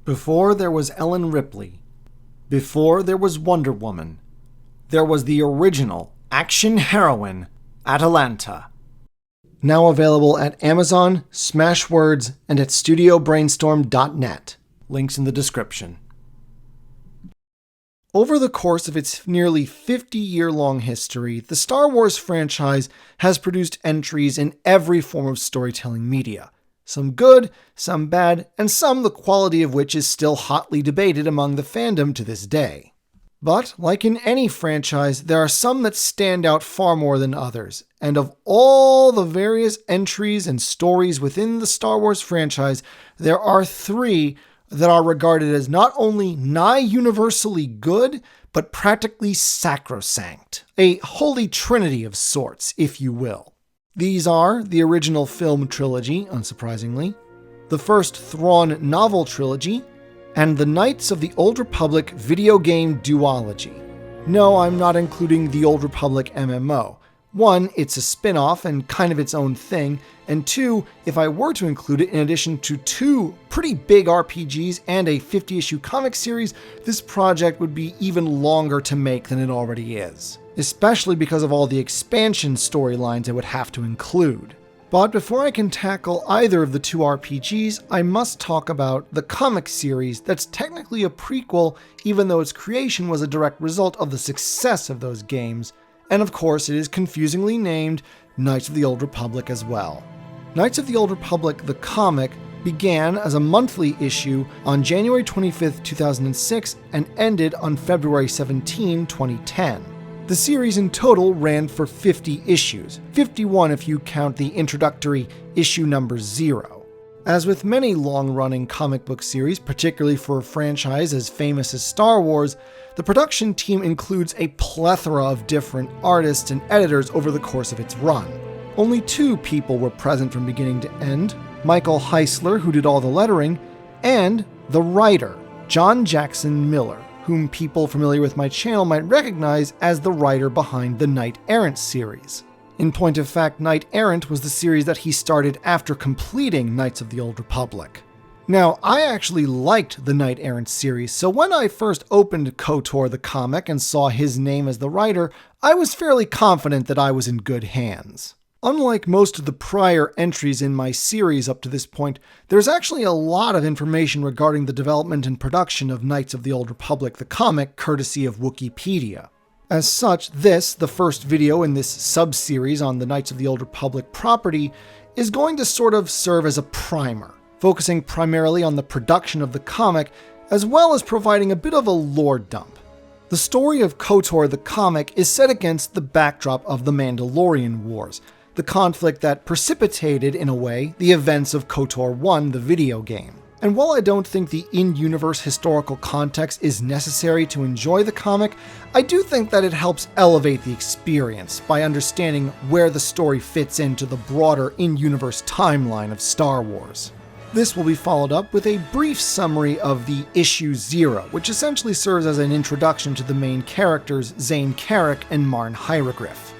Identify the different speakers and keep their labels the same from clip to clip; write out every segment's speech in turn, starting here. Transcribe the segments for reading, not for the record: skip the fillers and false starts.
Speaker 1: Before there was Ellen Ripley. Before there was Wonder Woman. There was the original action heroine, Atalanta. Now available at Amazon, Smashwords, and at studiobrainstorm.net. Links in the description. Over the course of its nearly 50-year-long history, the Star Wars franchise has produced entries in every form of storytelling media. Some good, some bad, and some the quality of which is still hotly debated among the fandom to this day. But, like in any franchise, there are some that stand out far more than others, and of all the various entries and stories within the Star Wars franchise, there are three that are regarded as not only nigh universally good, but practically sacrosanct. A holy trinity of sorts, if you will. These are the original film trilogy, unsurprisingly, the first Thrawn novel trilogy, and the Knights of the Old Republic video game duology. No, I'm not including the Old Republic MMO. One, it's a spin-off and kind of its own thing, and two, if I were to include it in addition to two pretty big RPGs and a 50-issue comic series, this project would be even longer to make than it already is, especially because of all the expansion storylines it would have to include. But before I can tackle either of the two RPGs, I must talk about the comic series that's technically a prequel, even though its creation was a direct result of the success of those games. And of course, it is confusingly named Knights of the Old Republic as well. Knights of the Old Republic, the comic, began as a monthly issue on January 25th, 2006, and ended on February 17, 2010. The series in total ran for 50 issues, 51 if you count the introductory issue number 0. As with many long-running comic book series, particularly for a franchise as famous as Star Wars, the production team includes a plethora of different artists and editors over the course of its run. Only two people were present from beginning to end: Michael Heisler, who did all the lettering, and the writer, John Jackson Miller, whom people familiar with my channel might recognize as the writer behind the Knight Errant series. In point of fact, Knight Errant was the series that he started after completing Knights of the Old Republic. Now, I actually liked the Knight Errant series, so when I first opened KOTOR the comic and saw his name as the writer, I was fairly confident that I was in good hands. Unlike most of the prior entries in my series up to this point, there's actually a lot of information regarding the development and production of Knights of the Old Republic, the comic, courtesy of Wikipedia. As such, this, the first video in this sub-series on the Knights of the Old Republic property, is going to sort of serve as a primer, focusing primarily on the production of the comic, as well as providing a bit of a lore dump. The story of KOTOR the comic is set against the backdrop of the Mandalorian Wars, the conflict that precipitated, in a way, the events of KOTOR 1, the video game. And while I don't think the in-universe historical context is necessary to enjoy the comic, I do think that it helps elevate the experience by understanding where the story fits into the broader in-universe timeline of Star Wars. This will be followed up with a brief summary of the Issue 0, which essentially serves as an introduction to the main characters Zane Carrick and Marn Hieroglyph.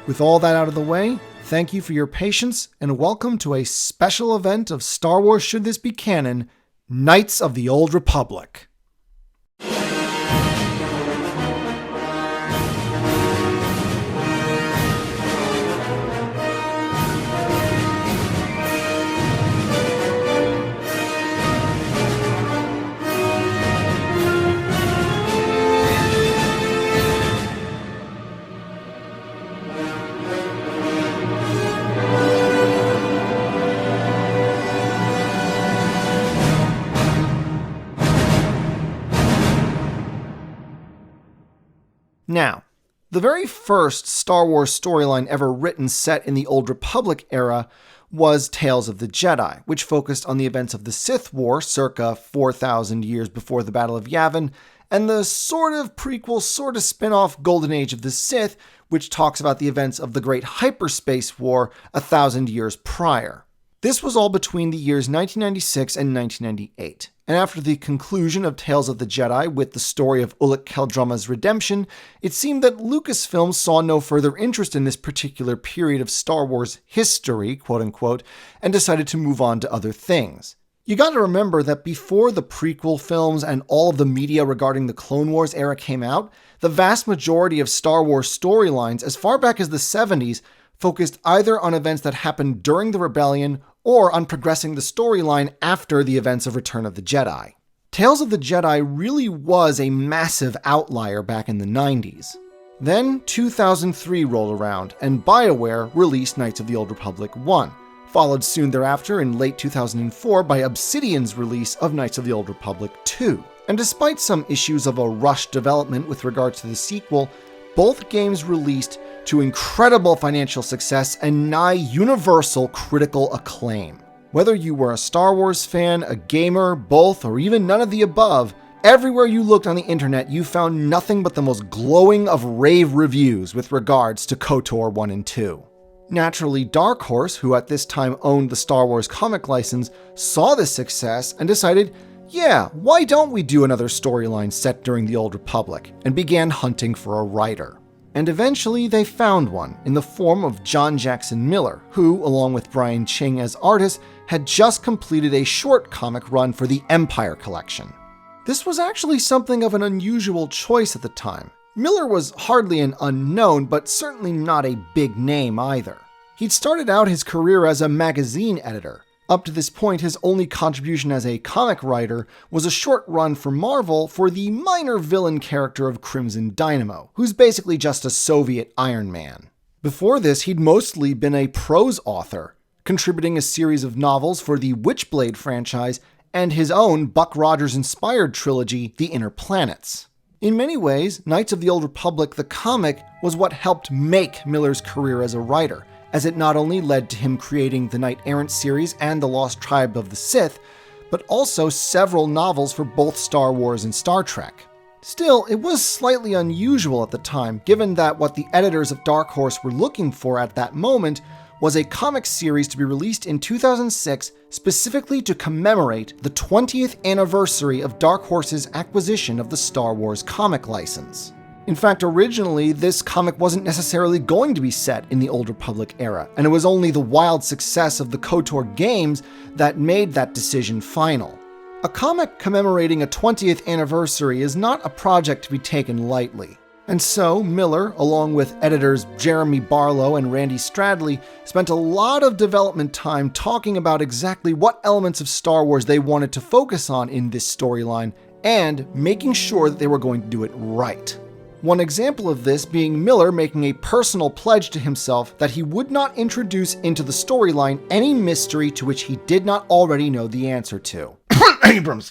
Speaker 1: With all that out of the way, thank you for your patience, and welcome to a special event of Star Wars Should This Be Canon, Knights of the Old Republic. Now, the very first Star Wars storyline ever written set in the Old Republic era was Tales of the Jedi, which focused on the events of the Sith War circa 4,000 years before the Battle of Yavin, and the sort of prequel, sort of spin-off Golden Age of the Sith, which talks about the events of the Great Hyperspace War 1,000 years prior. This was all between the years 1996 and 1998, and after the conclusion of Tales of the Jedi with the story of Ulic Qel-Drumma's redemption, it seemed that Lucasfilm saw no further interest in this particular period of Star Wars history, quote-unquote, and decided to move on to other things. You gotta remember that before the prequel films and all of the media regarding the Clone Wars era came out, the vast majority of Star Wars storylines as far back as the 70s focused either on events that happened during the Rebellion or on progressing the storyline after the events of Return of the Jedi. Tales of the Jedi really was a massive outlier back in the 90s. Then 2003 rolled around, and BioWare released Knights of the Old Republic 1, followed soon thereafter in late 2004 by Obsidian's release of Knights of the Old Republic 2. And despite some issues of a rushed development with regards to the sequel, both games released to incredible financial success and nigh universal critical acclaim. Whether you were a Star Wars fan, a gamer, both, or even none of the above, everywhere you looked on the internet you found nothing but the most glowing of rave reviews with regards to KOTOR 1 and 2. Naturally, Dark Horse, who at this time owned the Star Wars comic license, saw this success and decided, yeah, why don't we do another storyline set during the Old Republic, and began hunting for a writer. And eventually they found one in the form of John Jackson Miller, who, along with Brian Ching as artist, had just completed a short comic run for the Empire collection. This was actually something of an unusual choice at the time. Miller was hardly an unknown, but certainly not a big name either. He'd started out his career as a magazine editor. Up to this point, his only contribution as a comic writer was a short run for Marvel for the minor villain character of Crimson Dynamo, who's basically just a Soviet Iron Man. Before this, he'd mostly been a prose author, contributing a series of novels for the Witchblade franchise and his own Buck Rogers-inspired trilogy, The Inner Planets. In many ways, Knights of the Old Republic, the comic, was what helped make Miller's career as a writer, as it not only led to him creating the Knight-Errant series and The Lost Tribe of the Sith, but also several novels for both Star Wars and Star Trek. Still, it was slightly unusual at the time, given that what the editors of Dark Horse were looking for at that moment was a comic series to be released in 2006 specifically to commemorate the 20th anniversary of Dark Horse's acquisition of the Star Wars comic license. In fact, originally, this comic wasn't necessarily going to be set in the Old Republic era, and it was only the wild success of the KOTOR games that made that decision final. A comic commemorating a 20th anniversary is not a project to be taken lightly. And so, Miller, along with editors Jeremy Barlow and Randy Stradley, spent a lot of development time talking about exactly what elements of Star Wars they wanted to focus on in this storyline, and making sure that they were going to do it right. One example of this being Miller making a personal pledge to himself that he would not introduce into the storyline any mystery to which he did not already know the answer to. Abrams.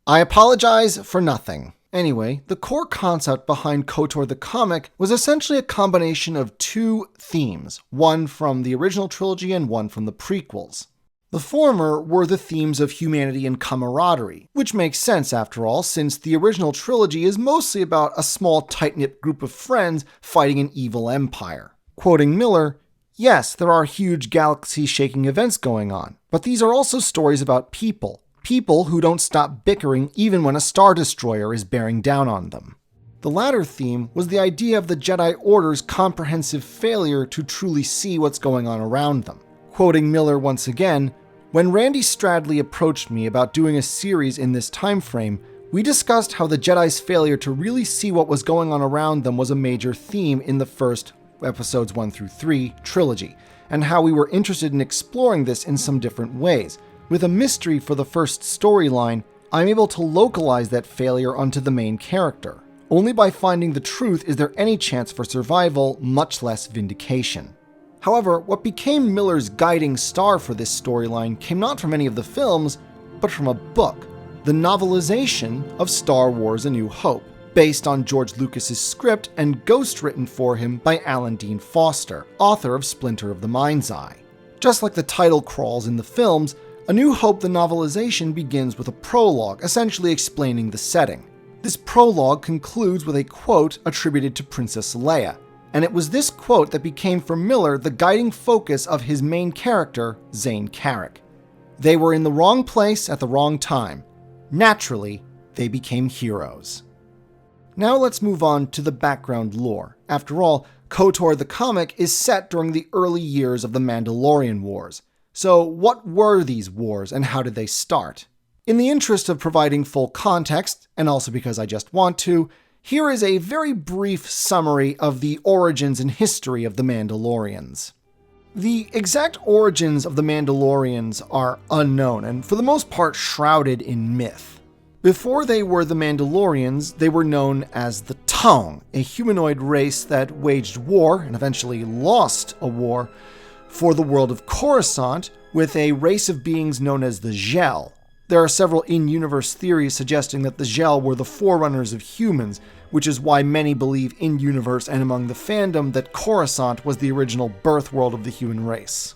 Speaker 1: I apologize for nothing. Anyway, the core concept behind KOTOR the comic was essentially a combination of two themes, one from the original trilogy and one from the prequels. The former were the themes of humanity and camaraderie, which makes sense after all, since the original trilogy is mostly about a small tight-knit group of friends fighting an evil empire. Quoting Miller, "Yes, there are huge galaxy-shaking events going on, but these are also stories about people. People who don't stop bickering even when a Star Destroyer is bearing down on them." The latter theme was the idea of the Jedi Order's comprehensive failure to truly see what's going on around them. Quoting Miller once again, "When Randy Stradley approached me about doing a series in this time frame, we discussed how the Jedi's failure to really see what was going on around them was a major theme in the first episodes 1 through 3 trilogy, and how we were interested in exploring this in some different ways. With a mystery for the first storyline, I'm able to localize that failure onto the main character. Only by finding the truth is there any chance for survival, much less vindication." However, what became Miller's guiding star for this storyline came not from any of the films, but from a book, the novelization of Star Wars: A New Hope, based on George Lucas's script and ghostwritten for him by Alan Dean Foster, author of Splinter of the Mind's Eye. Just like the title crawls in the films, A New Hope, the novelization, begins with a prologue, essentially explaining the setting. This prologue concludes with a quote attributed to Princess Leia, and it was this quote that became for Miller the guiding focus of his main character, Zane Carrick. They were in the wrong place at the wrong time. Naturally, they became heroes. Now let's move on to the background lore. After all, KOTOR the comic is set during the early years of the Mandalorian Wars. So what were these wars and how did they start? In the interest of providing full context, and also because I just want to, here is a very brief summary of the origins and history of the Mandalorians. The exact origins of the Mandalorians are unknown and for the most part shrouded in myth. Before they were the Mandalorians, they were known as the Taung, a humanoid race that waged war and eventually lost a war for the world of Coruscant with a race of beings known as the Gel. There are several in-universe theories suggesting that the Gel were the forerunners of humans, which is why many believe in-universe and among the fandom that Coruscant was the original birth world of the human race.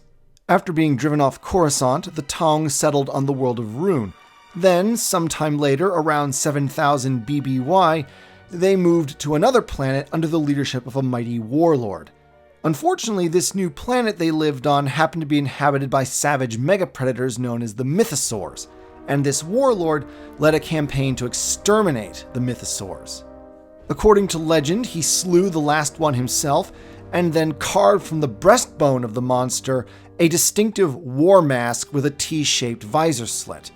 Speaker 1: After being driven off Coruscant, the Taung settled on the world of Rune. Then, sometime later, around 7000 BBY, they moved to another planet under the leadership of a mighty warlord. Unfortunately, this new planet they lived on happened to be inhabited by savage megapredators known as the Mythosaurs, and this warlord led a campaign to exterminate the Mythosaurs. According to legend, he slew the last one himself, and then carved from the breastbone of the monster a distinctive war mask with a T-shaped visor slit.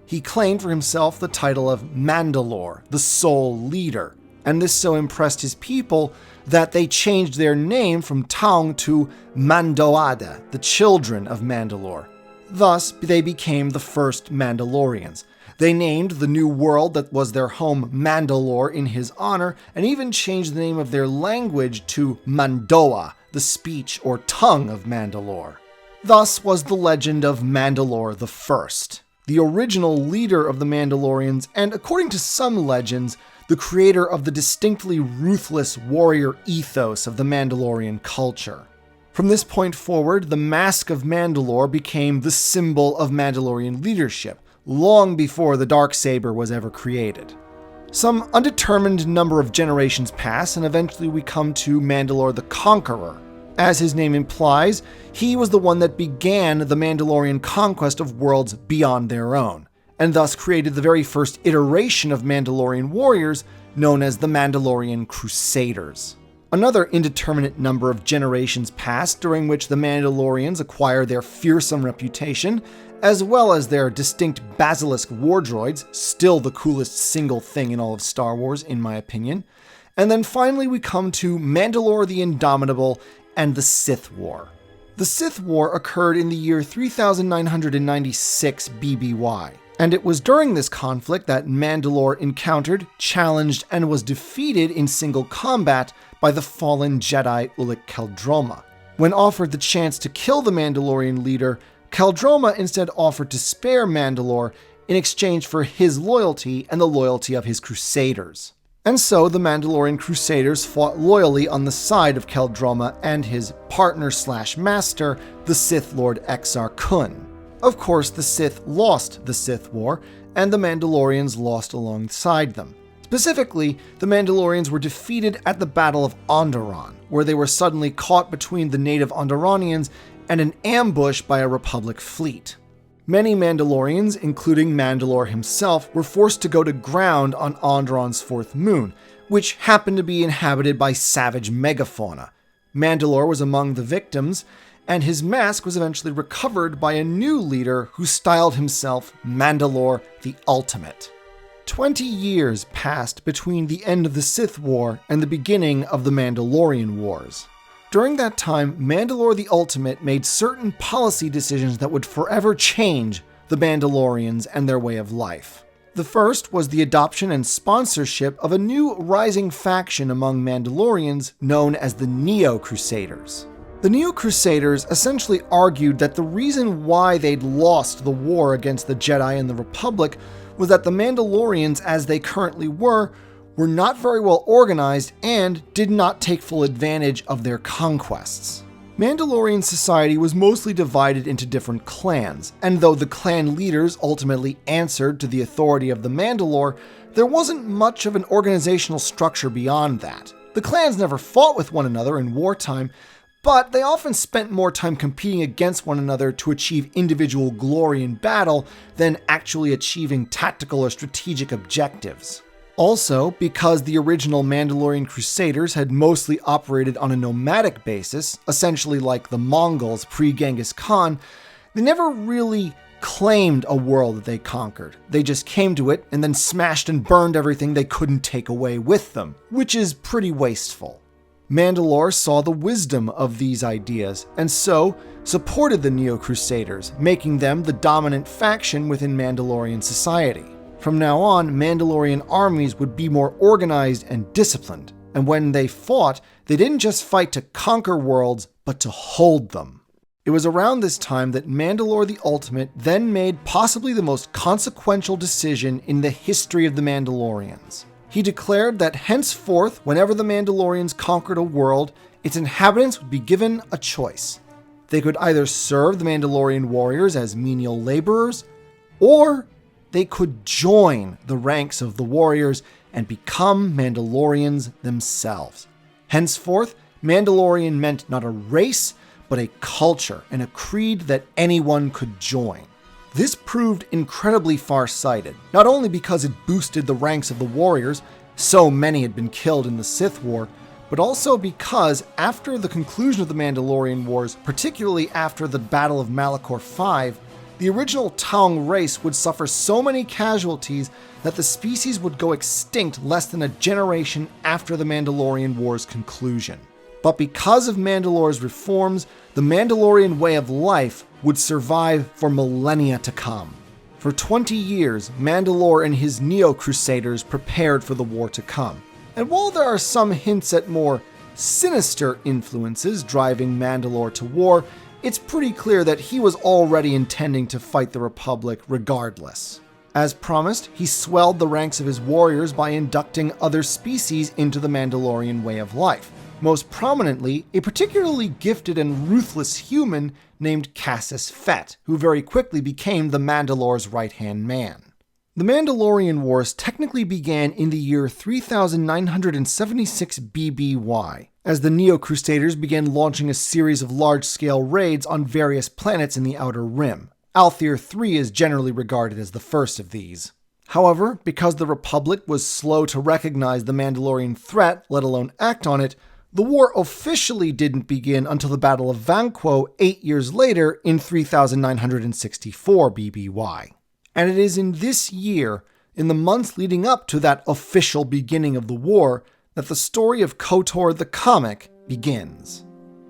Speaker 1: He claimed for himself the title of Mandalore, the sole leader, and this so impressed his people that they changed their name from Taung to Mandoada, the children of Mandalore. Thus, they became the first Mandalorians. They named the new world that was their home Mandalore in his honor, and even changed the name of their language to Mandoa, the speech or tongue of Mandalore. Thus was the legend of Mandalore the First, the original leader of the Mandalorians, and according to some legends, the creator of the distinctly ruthless warrior ethos of the Mandalorian culture. From this point forward, the Mask of Mandalore became the symbol of Mandalorian leadership, long before the Darksaber was ever created. Some undetermined number of generations pass, and eventually we come to Mandalore the Conqueror. As his name implies, he was the one that began the Mandalorian conquest of worlds beyond their own, and thus created the very first iteration of Mandalorian warriors, known as the Mandalorian Crusaders. Another indeterminate number of generations passed, during which the Mandalorians acquire their fearsome reputation, as well as their distinct basilisk war droids, still the coolest single thing in all of Star Wars, in my opinion. And then finally we come to Mandalore the Indomitable and the Sith War. The Sith War occurred in the year 3996 BBY, and it was during this conflict that Mandalore encountered, challenged, and was defeated in single combat by the fallen Jedi Ulic Qel-Droma. When offered the chance to kill the Mandalorian leader, Qel-Droma instead offered to spare Mandalore in exchange for his loyalty and the loyalty of his Crusaders. And so the Mandalorian Crusaders fought loyally on the side of Qel-Droma and his partner/master, the Sith Lord Exar Kun. Of course, the Sith lost the Sith War, and the Mandalorians lost alongside them. Specifically, the Mandalorians were defeated at the Battle of Onderon, where they were suddenly caught between the native Onderonians and an ambush by a Republic fleet. Many Mandalorians, including Mandalore himself, were forced to go to ground on Onderon's fourth moon, which happened to be inhabited by savage megafauna. Mandalore was among the victims, and his mask was eventually recovered by a new leader who styled himself Mandalore the Ultimate. 20 years passed between the end of the Sith War and the beginning of the Mandalorian Wars. During that time, Mandalore the Ultimate made certain policy decisions that would forever change the Mandalorians and their way of life. The first was the adoption and sponsorship of a new rising faction among Mandalorians known as the Neo-Crusaders. The Neo-Crusaders essentially argued that the reason why they'd lost the war against the Jedi and the Republic was that the Mandalorians, as they currently were not very well organized and did not take full advantage of their conquests. Mandalorian society was mostly divided into different clans, and though the clan leaders ultimately answered to the authority of the Mandalore, there wasn't much of an organizational structure beyond that. The clans never fought with one another in wartime, but they often spent more time competing against one another to achieve individual glory in battle than actually achieving tactical or strategic objectives. Also, because the original Mandalorian Crusaders had mostly operated on a nomadic basis, essentially like the Mongols pre-Genghis Khan, They never really claimed a world that they conquered. They just came to it and then smashed and burned everything they couldn't take away with them, which is pretty wasteful. Mandalore saw the wisdom of these ideas and so supported the Neo-Crusaders, making them the dominant faction within Mandalorian society. From now on, Mandalorian armies would be more organized and disciplined, and when they fought, they didn't just fight to conquer worlds, but to hold them. It was around this time that Mandalore the Ultimate then made possibly the most consequential decision in the history of the Mandalorians. He declared that henceforth, whenever the Mandalorians conquered a world, its inhabitants would be given a choice. They could either serve the Mandalorian warriors as menial laborers, or they could join the ranks of the warriors and become Mandalorians themselves. Henceforth, Mandalorian meant not a race, but a culture and a creed that anyone could join. This proved incredibly far-sighted, not only because it boosted the ranks of the warriors, so many had been killed in the Sith War, but also because after the conclusion of the Mandalorian Wars, particularly after the Battle of Malachor V, the original Taung race would suffer so many casualties that the species would go extinct less than a generation after the Mandalorian Wars' conclusion. But because of Mandalore's reforms, the Mandalorian way of life would survive for millennia to come. For 20 years, Mandalore and his Neo-Crusaders prepared for the war to come. And while there are some hints at more sinister influences driving Mandalore to war, it's pretty clear that he was already intending to fight the Republic regardless. As promised, he swelled the ranks of his warriors by inducting other species into the Mandalorian way of life. Most prominently, a particularly gifted and ruthless human named Cassus Fett, who very quickly became the Mandalore's right-hand man. The Mandalorian Wars technically began in the year 3976 BBY, as the Neo-Crusaders began launching a series of large-scale raids on various planets in the Outer Rim. Althir III is generally regarded as the first of these. However, because the Republic was slow to recognize the Mandalorian threat, let alone act on it, the war officially didn't begin until the Battle of Vanquo 8 years later in 3964 BBY. And it is in this year, in the months leading up to that official beginning of the war, that the story of KOTOR the comic begins.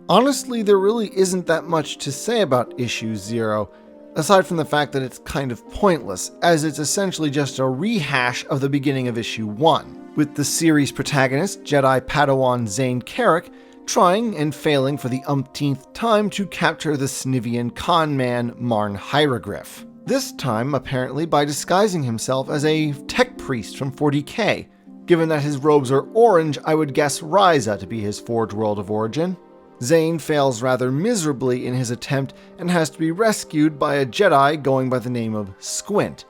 Speaker 1: Honestly, there really isn't that much to say about Issue 0, aside from the fact that it's kind of pointless, as it's essentially just a rehash of the beginning of Issue 1. With the series protagonist, Jedi Padawan Zane Carrick, trying and failing for the umpteenth time to capture the Snivian con-man Marn Hieroglyph. This time, apparently, by disguising himself as a tech priest from 40k. Given that his robes are orange, I would guess Ryza to be his Forge World of origin. Zane fails rather miserably in his attempt and has to be rescued by a Jedi going by the name of Squint.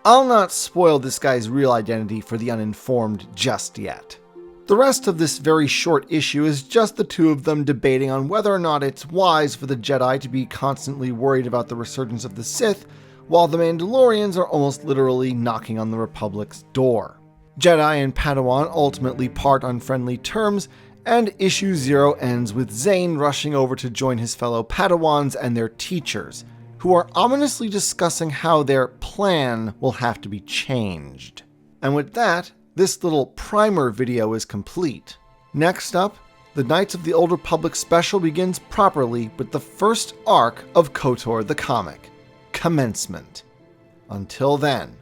Speaker 1: I'll not spoil this guy's real identity for the uninformed just yet. The rest of this very short issue is just the two of them debating on whether or not it's wise for the Jedi to be constantly worried about the resurgence of the Sith, while the Mandalorians are almost literally knocking on the Republic's door. Jedi and Padawan ultimately part on friendly terms, and Issue 0 ends with Zane rushing over to join his fellow Padawans and their teachers, who are ominously discussing how their plan will have to be changed. And with that, this little primer video is complete. Next up, the Knights of the Old Republic special begins properly with the first arc of KOTOR the comic, Commencement. Until then,